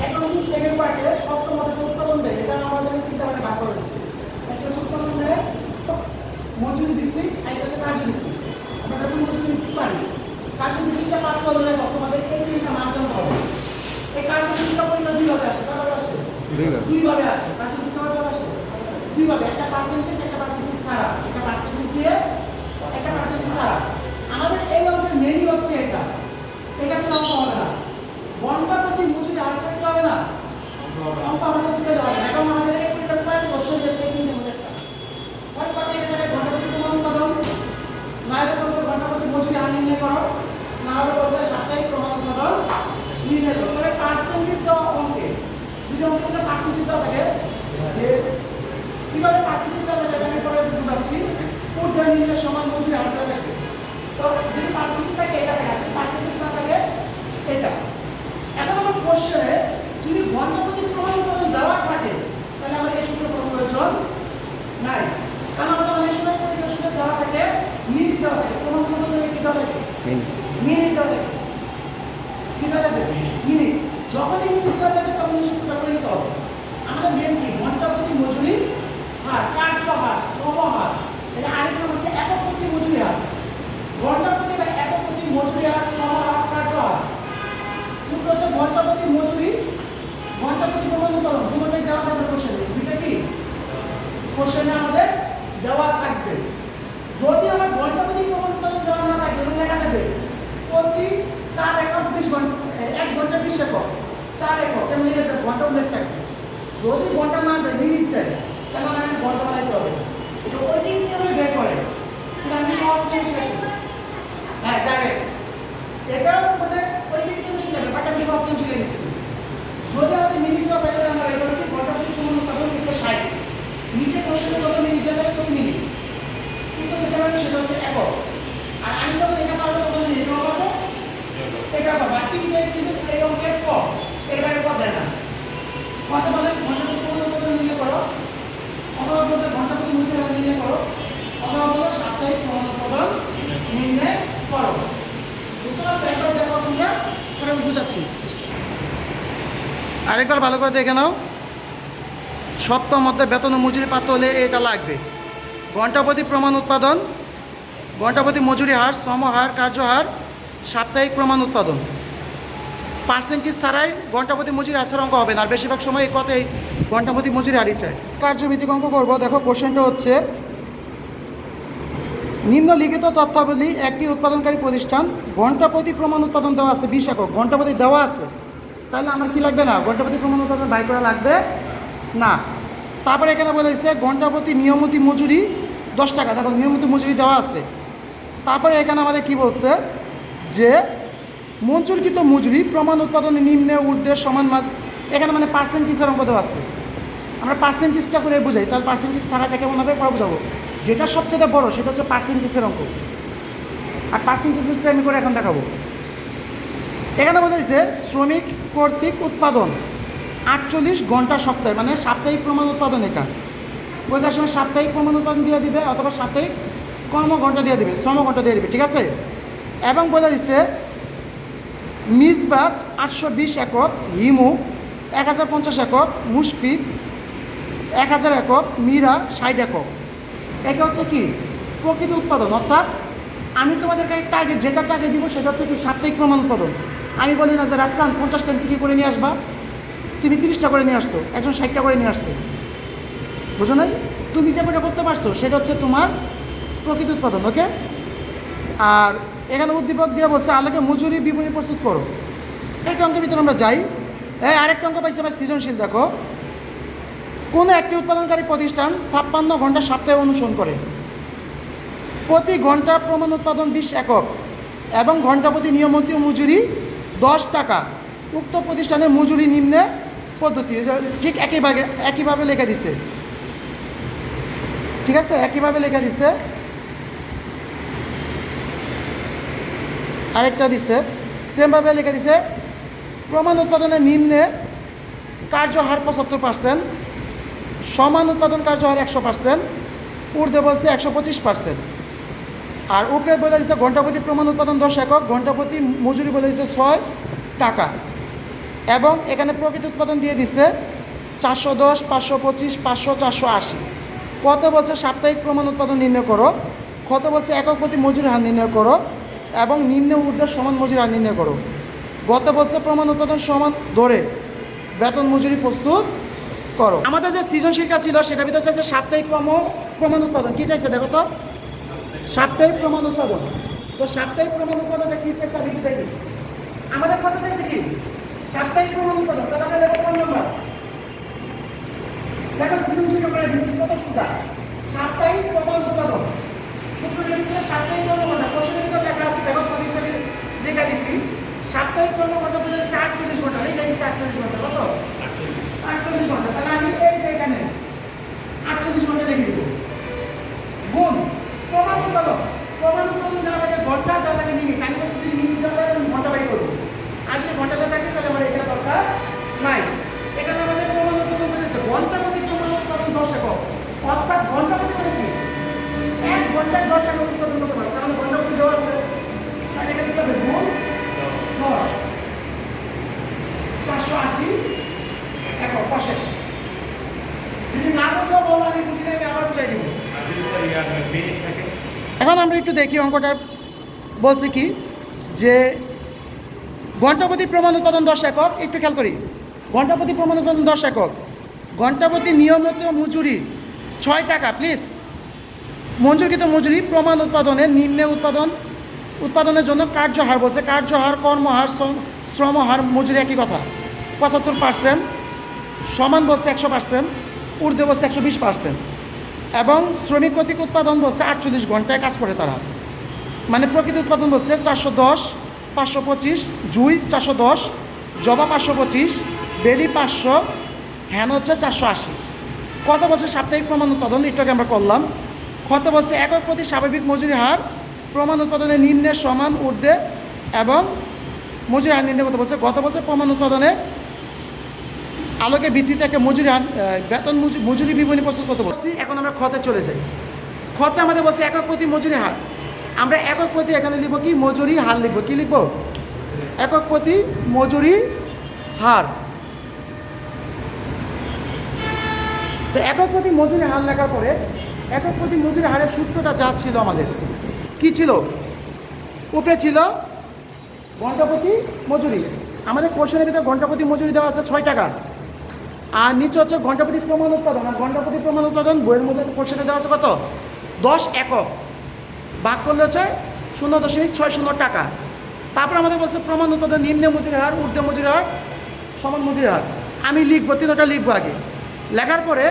এখন কি সেকেন্ড পার্টে সপ্তম অধ্যায় উৎপাদন ব্যয়, এটা আমাদের তিনটা ভাগে ভাগ করেছে। একটা হচ্ছে উৎপাদন ব্যয় মজুরি ভিত্তিক, একটা হচ্ছে কার্য ভিত্তিক। আমরা যখন মজুরি ভিত্তিক পারি, কার্য ভিত্তিকটা পারতে হলে তোমাদের এই তিনটা মান জানতে হবে। এই কার্য ভিত্তিকটা পরীক্ষা দুইভাবে আসে, কয়ভাবে আসে? দুইভাবে আসে। কার্য ভিত্তিক কয়ভাবে আসে? দুইভাবে, একটা পার্সেন্টেজ ছাড়া, একটা পার্সেন্টেজ দিয়ে একটা পার্সেন্টেজ ছাড়া। আমাদের এই অঙ্কের মেনই হচ্ছে এটা, এটা ছাড়া অঙ্ক হবে না। ঘন্টা প্রতি মজুরি আর ছাড়তে হবে না, অঙ্ক আমাদের তুলে দেওয়া হবে। এখন আমাদের একটা পয়েন্ট কোশ্চেন দিয়েছে কিন্তু পয়েন্ট কত এটা জায়গায় ঘন্টা প্রতি প্রমাণ উৎপাদন, না হলে বলবো ঘন্টা প্রতি মজুরি আর নির্ণয় করো, না হলে বলবো সাপ্তাহিক প্রমাণ উৎপাদন নির্ণয় করো। তবে পার্সেন্টেজ দেওয়া অঙ্কে যদি অঙ্কের মধ্যে পার্সেন্টেজ দেওয়া থাকে, যে কিভাবে পার্সেন্টেজ দেওয়া থাকে আমি পরে বুঝাচ্ছি। ঊর্ধ্ব নিম্ন সমান মজুরি হার দেওয়া থাকে। তো যদি পার্সেন্টেজ থাকে এটা থাকে, যদি পার্সেন্টেজ না থাকে এটা। এখন আমার কোশ্চেনে যদি ঘন্টা প্রতি প্রমাণ উৎপাদন দেওয়া থাকে, তাহলে আমার এই সূত্র কোনো প্রয়োজন নাই। কারণ আমাদের অনেক সময় পরীক্ষার সূত্রে দেওয়া থাকে মিনিট দেওয়া থাকে, প্রমাণ উৎপাদন জায়গায় কি দেওয়া থাকে? মিনিট দেওয়া থাকে। কি দেওয়া থাকে? মিনিট। যখনই মিনিট দেওয়া থাকে তখন এই সূত্রটা করে দিতে হবে। আমাদের মেন কি ঘন্টা প্রতি মজুরি হার, কার্য হার, শ্রম হার। এটা আরেকটা হচ্ছে একক প্রতি মজুরি হার। ঘন্টা প্রতি বা একক প্রতি মজুরি হার, শ্রম হার, কার্য হার। সূত্র হচ্ছে ঘন্টা প্রতি মজুরি, ঘন্টা প্রতি প্রমাণ উৎপাদন। দুটোটাই দেওয়া থাকবে কোশ্চেনে। দুইটা কি কোশ্চেনে আমাদের দেওয়া থাকবে। যদি আমার ঘন্টা প্রতি প্রমাণ উৎপাদন দেওয়া না থাকে, তাহলে লেখা থাকবে প্রতি 4 একক 20 ঘন্টা, 1 ঘন্টা 20 একক, 4 একক কেমন লিখে দেবে? ঘন্টা উল্লেখ থাকবে। যদি ঘন্টা না দেয়, মিনিট দেয়, তাহলে আমার একটা ঘন্টা বানাইতে হবে। এটা ওয়েটিং নিয়মে বের করে, কিন্তু আমি সহজ নিয়ম শিখেছি। হ্যাঁ, ডাইরেক্ট এটাও মানে ওয়েটিং নিয়মে শিখাবে, বাট আমি সহজ নিয়ম শিখে দিচ্ছি। যদি আমাদের মিনিট দেওয়া থাকে, আমরা এটা কি ঘন্টা প্রতি প্রমাণ উৎপাদন থেকে 60, নিচে কোশ্চেনে যত মিনিট দেওয়া থাকে তত মিনিট, কিন্তু যেটা হবে সেটা হচ্ছে একক। আর আমি যখন এটা পারবো তখন এটা পাবো, এটা পাবো। বাকি কিন্তু এই অঙ্কের কম, এর বাইরে কম দেয় না। কত বলে ঘন্টা প্রতি প্রমাণ উৎপাদন নির্ণয় করো, অথবা বলতে ঘন্টা প্রতি মজুরি হার নির্ণয় করো, অথবা বলো সাপ্তাহিক প্রমাণ উৎপাদন নির্ণয় করো। বুঝতে পারছো? একবার দেখো তোমরা, পরে আমি বুঝাচ্ছি। আরেকবার ভালো করে দেখে নাও। সপ্তাহ মধ্যে বেতন ও মজুরি পাতে হলে এটা লাগবে: ঘন্টা প্রতি প্রমাণ উৎপাদন, ঘন্টা প্রতি মজুরি হার, শ্রম হার, কার্য হার, সাপ্তাহিক প্রমাণ উৎপাদন। পার্সেন্টেজ ছাড়াই ঘন্টা প্রতি মজুরি হার ছাড়া অঙ্ক হবে না। আর বেশিরভাগ সময় এই কথাই ঘন্টা প্রতি মজুরি হারই চাই। কার্যভিত্তিক অঙ্ক করবো। দেখো কোশ্চেনটা হচ্ছে, নিম্নলিখিত তথ্যাবলী একটি উৎপাদনকারী প্রতিষ্ঠান, ঘন্টা প্রতি প্রমাণ উৎপাদন দেওয়া আছে 20 একক, ঘন্টা প্রতি দেওয়া আছে, তাহলে আমার কি লাগবে না? ঘন্টা প্রতি প্রমাণ উৎপাদন বাই করা লাগবে না। তারপরে এখানে বলেছে ঘন্টা প্রতি নিয়মিত মজুরি 10 টাকা। দেখো নিয়মিত মজুরি দেওয়া আছে। তারপরে এখানে আমাদের কি বলছে যে মঞ্জুরকৃত মজুরি প্রমাণ উৎপাদনে নিম্নে ঊর্ধ্বে সমান মাত্রা। এখানে মানে পার্সেন্টেজের অঙ্ক দেওয়া আছে। আমরা পার্সেন্টেজটা করে বুঝাই, তাহলে পার্সেন্টেজ ছাড়াটা কেমন হবে পরে বুঝাবো। যেটা সবচেয়ে বড় সেটা হচ্ছে পার্সেন্টেজের অঙ্ক, আর পার্সেন্টেজটা আমি করে এখন দেখাবো। এখানে বলেছে শ্রমিক কর্তৃক উৎপাদন 48 ঘন্টা সপ্তাহে, মানে সাপ্তাহিক প্রমাণ উৎপাদন। এটা বইটার সময় সাপ্তাহিক প্রমাণ উৎপাদন দিয়ে দিবে, অথবা সাপ্তাহিক কর্মঘণ্টা দিয়ে দিবে, শ্রমঘণ্টা দিয়ে দিবে, ঠিক আছে। এবং বলে দিচ্ছে মিসবাত 820 একক, হিমু 1050 একক, মুশফিক 1000 একক, মীরা 60 একক। এটা হচ্ছে কি প্রকৃত উৎপাদন। অর্থাৎ আমি তোমাদেরকে টার্গেট, যেটা টার্গেট দিব সেটা হচ্ছে কি সাপ্তাহিক প্রমাণ উৎপাদন। আমি বলি না যে রাফসান 50টা এমসিকিউ করে নিয়ে আসবা, তুমি 30টা করে নিয়ে আসছো, একজন 60টা করে নিয়ে আসছে, বুঝো নাই? তুমি যে কটা করতে পারছো সেটা হচ্ছে তোমার প্রকৃত উৎপাদন। ওকে। আর এখানে উদ্দীপক দিয়ে বলছে আমাকে মজুরি বিবরণী প্রস্তুত করো। একটা অঙ্কের ভিতরে আমরা যাই। আরেকটা অঙ্ক পাইছে আমার সৃজনশীল। দেখো, কোনো একটি উৎপাদনকারী প্রতিষ্ঠান 56 ঘন্টা সপ্তাহে অনুসরণ করে, প্রতি ঘন্টা প্রমাণ উৎপাদন 20 একক এবং ঘন্টা প্রতি নিয়মিত মজুরি 10 টাকা। উক্ত প্রতিষ্ঠানের মজুরি নিম্নে পদ্ধতি, ঠিক একইভাবে লেখা দিছে, ঠিক আছে, একইভাবে লেখা দিছে। আরেকটা দিছে সেমভাবে লেখা দিছে, প্রমাণ উৎপাদনের নিম্নে কার্যহার 75%, সমান উৎপাদন কার্যহার 100%, ঊর্ধ্বে বলছে 125%। আর উপরে বলে দিচ্ছে ঘন্টা প্রতি প্রমাণ উৎপাদন 10 একক, ঘন্টা প্রতি মজুরি বলে দিচ্ছে 6 টাকা। এবং এখানে প্রকৃত উৎপাদন দিয়ে দিচ্ছে 410, 525, 500, 480। কত বলছে সাপ্তাহিক প্রমাণ উৎপাদন নির্ণয় করো, কত বলছে একক প্রতি মজুরি হার নির্ণয় করো এবং নিম্ন ঊর্ধ্বের সমান মজুরি হার নির্ণয় করো। গত বছর প্রমাণ উৎপাদন সমান ধরে বেতন মজুরি প্রস্তুত করো। আমাদের যে সৃজনশীল কাজ ছিল সেটার ভিতরে চাইছে সাপ্তাহিক প্রমাণ উৎপাদন। কী চাইছে দেখো তো, সাপ্তাহিক প্রমাণ উৎপাদন। তো সাপ্তাহিক প্রমাণ উৎপাদনটা কী চাইছে আমি দেখি। আমাদের কথা চাইছে কি সাপ্তাহিক প্রমাণ উৎপাদন। তাহলে আমরা দেখো কোন নম্বর, দেখো সৃজনশীল করে দিচ্ছি কত সোজা। সাপ্তাহিক প্রমাণ উৎপাদন সূত্র দিয়েছিল সাপ্তাহিক কর্মঘণ্টা, কোশ্চেনের ভিতরে লেখা আছে দেখো পরীক্ষাতে লেখা দিছি সাপ্তাহিক কর্মঘণ্টা বলে 48 ঘন্টা, লেখা দিছি 48 ঘন্টা। কত 48 ঘন্টা। তাহলে আমি এই যে এখানে 48 ঘন্টা লিখে দেব গুণ প্রমাণ উৎপাদন। প্রমাণ উৎপাদন দেওয়া থাকে ঘন্টা, দেওয়া থাকে মিনিট। আমি বলছি যদি মিনিট দেওয়া থাকে আমি ঘন্টা বাই করবো। আর যদি ঘন্টাতে থাকে তাহলে আমার এটা দরকার নাই। এখানে আমাদের প্রমাণ উৎপাদন করেছে ঘন্টা প্রতি প্রমাণ উৎপাদন 10 একক, অর্থাৎ ঘন্টা প্রতি মানে কি 1 ঘন্টায় 10 একক উৎপাদন করতে পারে। কারণ ঘন্টা প্রতি দেওয়া আছে, তাহলে এখানে কি হবে গুণ 10 480 একক অশেষ। যদি না বোঝো বলো আমি বুঝি না, আমি আবার বুঝাই দিব। এখন আমরা একটু দেখি অঙ্কটা বলছে কি যে ঘণ্টাপ্রতি প্রমাণ উৎপাদন 10 একক। একটু খেয়াল করি, ঘণ্টাপ্রতি প্রমাণ উৎপাদন 10 একক, ঘণ্টাপ্রতি নিয়মিত মজুরি 6 টাকা। প্লিজ, মঞ্জুরকৃত মজুরি প্রমাণ উৎপাদনের নিম্নে উৎপাদনের জন্য কার্যহার বলছে। কার্যহার, কর্মহার, শ্রমহার, মজুরি একই কথা। 75% সমান বলছে 100%, ঊর্ধ্বে বলছে 120%। এবং শ্রমিক কর্তৃক উৎপাদন বলছে 48 ঘন্টায় কাজ করে তারা। মানে প্রকৃত উৎপাদন বলছে 410, 525, জুই 410, জবা 525, বেলি 500, হ্যান হচ্ছে 480। কত বলছে সাপ্তাহিক প্রমাণ উৎপাদন, একটু আমরা করলাম। কত বলছে একক প্রতি স্বাভাবিক মজুরি হার প্রমাণ উৎপাদনের নিম্নে সমান ঊর্ধ্বে এবং মজুরি হার নির্ণয় করতে বলছে। গত বছর প্রমাণ উৎপাদনের আলোকে ভিত্তিতে একটা মজুরি হার বেতন মজুরি বিবরণী প্রস্তুত করতে বলছি। এখন আমরা খতে চলে যাই। খতে আমাদের বলছে একক প্রতি মজুরি হার। আমরা একক প্রতি এখানে লিখব কি মজুরি হার লিখব। কি লিখব? একক প্রতি মজুরি হার। তো একক প্রতি মজুরি হার লেখার পরে একক প্রতি মজুরি হারের সূত্রটা যা ছিল আমাদের কি ছিল, উপরে ছিল ঘণ্টাপ্রতি মজুরি। আমাদের কোশ্চেনের ভিতরে ঘণ্টাপ্রতি মজুরি দেওয়া আছে 6 টাকা, আর নিচে হচ্ছে ঘণ্টাপ্রতি প্রমাণ উৎপাদন। আর ঘণ্টাপ্রতি প্রমাণ উৎপাদন বইয়ের মধ্যে কোশ্চেনে দেওয়া আছে কত 10 একক, ভাগ করলে হচ্ছে 0.60 টাকা। তারপর আমাদের বলছে প্রমাণ উৎপাদন নিম্ন মজুরি হার, ঊর্ধ্ব মজুরি হার, সমান মজুরি হার। আমি লিখবো, তিনটা লিখবো আগে। লেখার পরে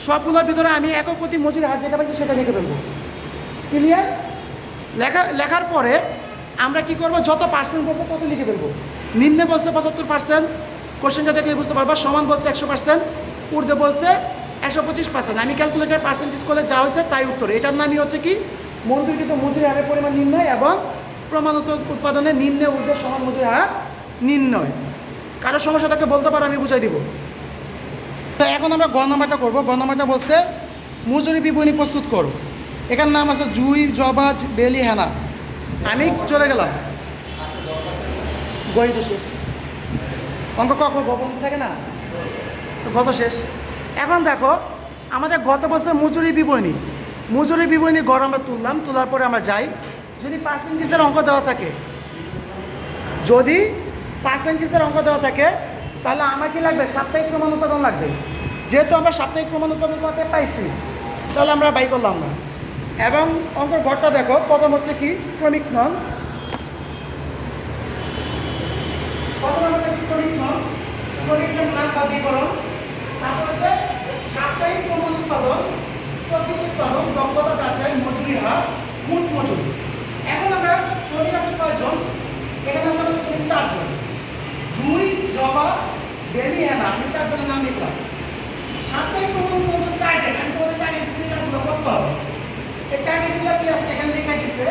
সবগুলোর ভিতরে আমি একক প্রতি মজুরি হার যেটা পাইছি সেটা লিখে ফেলবো। ক্লিয়ার? লেখার পরে আমরা কি করব, যত পার্সেন্ট বলছে তত লিখে ফেলবো। নিম্নে বলছে 75%, কোশ্চেনটা দেখলে বুঝতে পারবা। সমান বলছে 100%, ঊর্ধ্বে বলছে 125%। আমি ক্যালকুলেটার পার্সেন্টেজ করলে যা হয়েছে তাই উত্তর। এটার নামই হচ্ছে কি মঞ্জুরকৃত মজুরি হারের পরিমাণ নির্ণয় এবং প্রমাণিত উৎপাদনের নিম্নে ঊর্ধ্বে সমান মজুরি হার নির্ণয়। কারো সমস্যা থাকলে বলতে পারো, আমি বুঝাই দিব। তো এখন আমরা গ নাম্বারটা করবো। গ নাম্বারটা বলছে মজুরি বিবরণী প্রস্তুত করো। এখানে নাম আছে জুই, জবা, বেলি, হেনা। আমি চলে গেলাম, গণিত শেষ। অঙ্ক কখন গপন থাকে না, গত শেষ। এখন দেখো আমাদের গত বছর মজুরি বিবরণী গড় আমরা তুললাম। তোলার পরে আমরা যাই, যদি পার্সেন্টেজের অঙ্ক দেওয়া থাকে, তাহলে আমার কি লাগবে, সাপ্তাহিক প্রমাণ উৎপাদন লাগবে। যেহেতু আমরা সাপ্তাহিক প্রমাণ উৎপাদন করতে পাইছি, তাহলে আমরা বাই করলাম না। এবং অঙ্কের ঘরটা দেখো, প্রথম হচ্ছে কি ক্রমিক নং, বা বিবরণ। তারপর হচ্ছে সাপ্তাহিক প্রমাণ উৎপাদন, প্রকৃত উৎপাদন, দক্ষতা যাচাই, মজুরি হার, মোট মজুরি। এখন আমরা শ্রমিক আছে কয়জন, এখানে আছে আমাদের শ্রমিক 4 জন, জুই, জবা, বেলি, হেনা। আমি 4 জনের নাম লিখলাম। সাপ্তাহিক প্রমাণ উৎপাদন টার্গেট, আমি তোমাদের টার্গেট দিচ্ছি, কাজগুলো করতে হবে। এই টার্গেটগুলো কি আছে এখানে লেখা দিচ্ছে।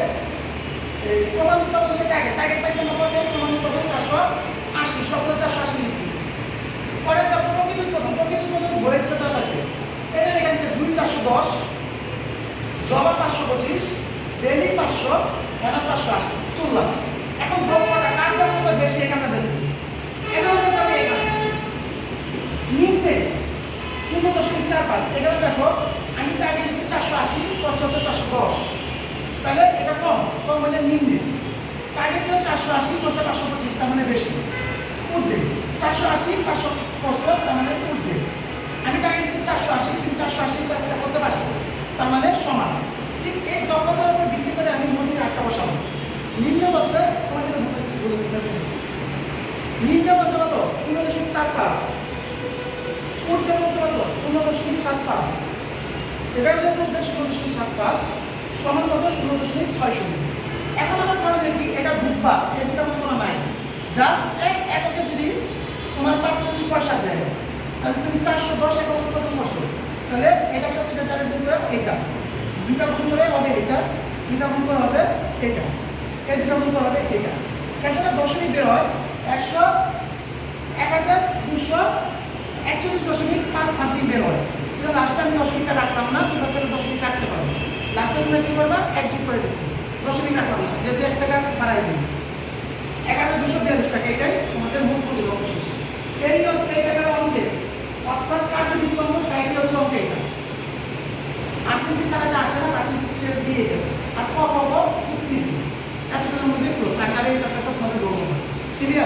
এই প্রমাণ উৎপাদন যে টার্গেট পাইছে আমরা কত, প্রমাণ উৎপাদন 480, সবগুলো 480 লিখছি। পরে যাবো প্রকৃত উৎপাদন বইয়ের যেটা দেওয়া থাকবে। এটা লেখা দিচ্ছে জুই 410, জবা 525, বেলি 500, হেনা 480 তুললাম। এখন দক্ষতা কার দক্ষতা বেশি এখানে দেখবো। এখানে তাহলে এটা কম কম মানে নিম্নে। আগে ছিল 480 করছে 525, তার মানে বেশি। ঊর্ধ্বে 480 500 করছে, তার মানে ঊর্ধ্বে। আমি আগে দিচ্ছি 480, কিন্তু 480 কাজটা করতে পারছি, তার মানে সমান। ঠিক এই দক্ষতার উপর ভিত্তি করে আমি মজুরি আটটা বসাবো। নিম্ন বলছে তোমাকে তো বলেছিলাম, নিম্ন বলছে কত 0.45, ঊর্ধ্বে বলছে কত 0.75, এটা হচ্ছে ঊর্ধ্বে 0.75 সমান কত 0.60। এখন আমার পরে দেখি এটা ঢুকবা, এটা কোনো নাই, জাস্ট এক এককে যদি তোমার 45 পয়সা দেয়, তাহলে তুমি 410 একক উৎপাদন করছো, তাহলে এটার সাথে এটা ডাইরেক্ট গুণ করে এটা, দুটা গুণ করে হবে এটা, দুটা গুণ করে হবে এটা, এই দুটা গুণ করে হবে এটা, শেষে দশমিক বের হয় 1241.5 সামথিং বের হয়। কিন্তু লাস্টে আমি দশমিকটা রাখলাম না, তুমি হচ্ছে দশমিক রাখতে পারো, লাস্টে তুমি কি করবা এক যোগ করে দিচ্ছি, দশমিক রাখলাম না, যেহেতু 1 টাকা বাড়াই দিই 11,242 টাকা, এটাই তোমাদের মূল পুঁজির অবশেষ। এই টাকার অঙ্কে অর্থাৎ কার্যবিধি অঙ্ক টাইপে হচ্ছে অঙ্কে এটা আরসিপি ছাড়া আসে না, আরসিপি দিয়ে দেবে আর ক ক ক ইসি এতটার মধ্যে ক্লোজ, আকারে চারটা তো তোমাদের গৌরব।